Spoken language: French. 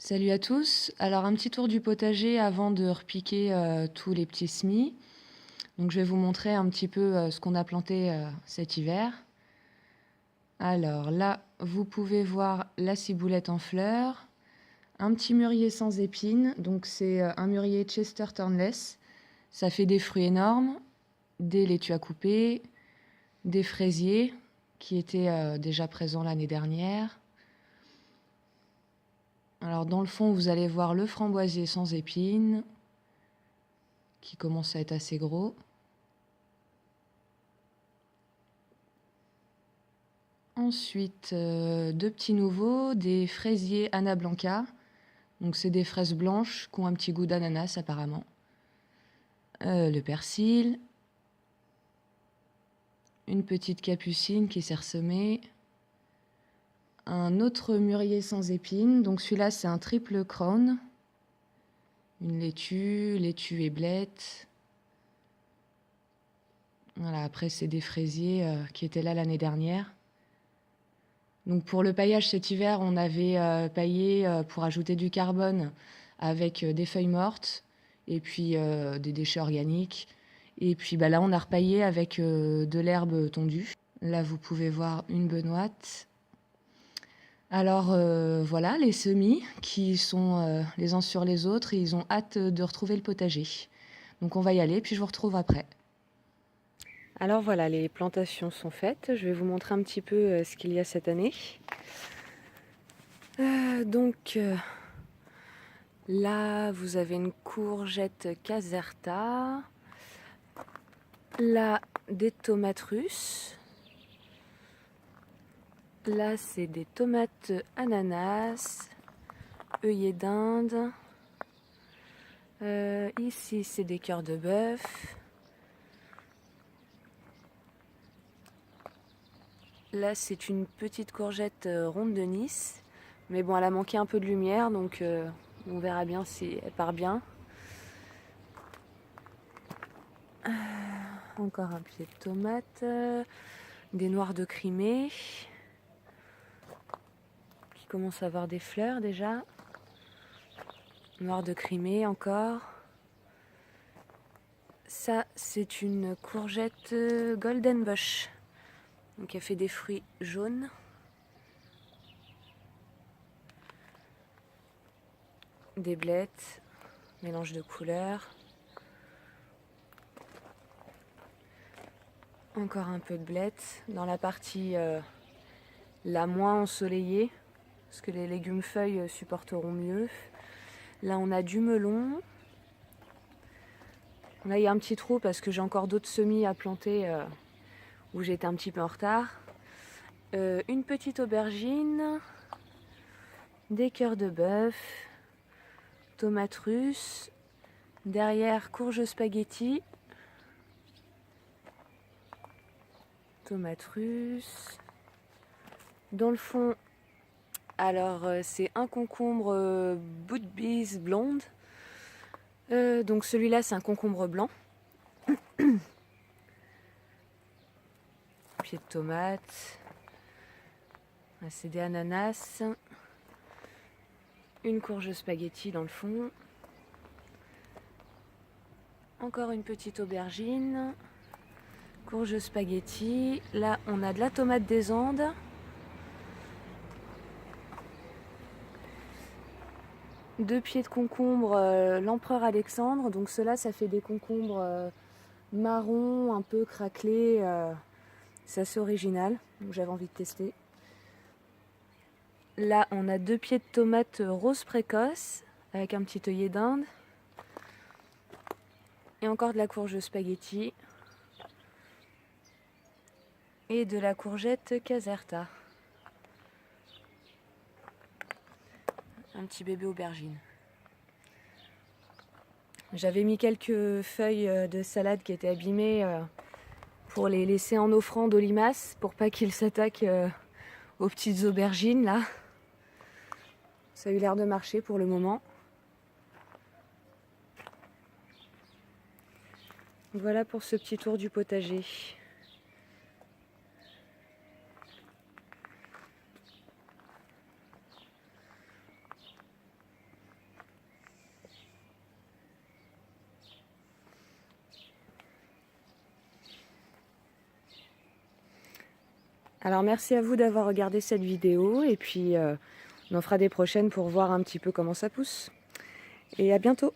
Salut à tous. Alors un petit tour du potager avant de repiquer tous les petits semis. Donc je vais vous montrer un petit peu ce qu'on a planté cet hiver. Alors là, vous pouvez voir la ciboulette en fleurs, un petit mûrier sans épines. Donc c'est un mûrier Chester Turnless. Ça fait des fruits énormes, des laitues à couper, des fraisiers qui étaient déjà présents l'année dernière. Alors dans le fond, vous allez voir le framboisier sans épines, qui commence à être assez gros. Ensuite, deux petits nouveaux, des fraisiers Anna Blanca. Donc c'est des fraises blanches qui ont un petit goût d'ananas apparemment. Le persil. Une petite capucine qui s'est ressemée. Un autre mûrier sans épines. Donc celui-là c'est un triple crown. Une laitue et blette. Voilà, après c'est des fraisiers qui étaient là l'année dernière. Donc pour le paillage cet hiver, on avait paillé pour ajouter du carbone avec des feuilles mortes et puis des déchets organiques. Et puis là, on a repaillé avec de l'herbe tondue. Là, vous pouvez voir une benoîte. Alors voilà, les semis qui sont les uns sur les autres, et ils ont hâte de retrouver le potager. Donc on va y aller, puis je vous retrouve après. Alors voilà, les plantations sont faites. Je vais vous montrer un petit peu ce qu'il y a cette année. Là, vous avez une courgette Caserta. Là, des tomates russes. Là, c'est des tomates ananas, œillets d'Inde. Ici, c'est des cœurs de bœuf. Là, c'est une petite courgette ronde de Nice. Mais bon, elle a manqué un peu de lumière, donc on verra bien si elle part bien. Encore un pied de tomate. Des noirs de Crimée. Qui commencent à avoir des fleurs déjà. Noir de Crimée encore. Ça, c'est une courgette Golden Bush. Donc elle fait des fruits jaunes. Des blettes, mélange de couleurs. Encore un peu de blettes dans la partie la moins ensoleillée, parce que les légumes feuilles supporteront mieux. Là, on a du melon. Là, il y a un petit trou parce que j'ai encore d'autres semis à planter où j'étais un petit peu en retard. Une petite aubergine, des cœurs de bœuf, tomates russes, derrière courge spaghetti, tomates russes. Dans le fond, alors c'est un concombre Budbee blonde. Donc celui-là c'est un concombre blanc. Pied de tomate. C'est des ananas. Une courge spaghetti dans le fond. Encore une petite aubergine. Courge spaghetti. Là on a de la tomate des Andes. Deux pieds de concombre l'empereur Alexandre. Donc ceux-là ça fait des concombres marron, un peu craquelés. C'est assez original. Donc j'avais envie de tester. Là on a deux pieds de tomates rose précoce avec un petit œillet d'Inde. Et encore de la courge spaghetti. Et de la courgette Caserta. Un petit bébé aubergine. J'avais mis quelques feuilles de salade qui étaient abîmées pour les laisser en offrande aux limaces pour pas qu'ils s'attaquent aux petites aubergines là. Ça a eu l'air de marcher pour le moment. Voilà pour ce petit tour du potager. Alors merci à vous d'avoir regardé cette vidéo et puis on en fera des prochaines pour voir un petit peu comment ça pousse. Et à bientôt!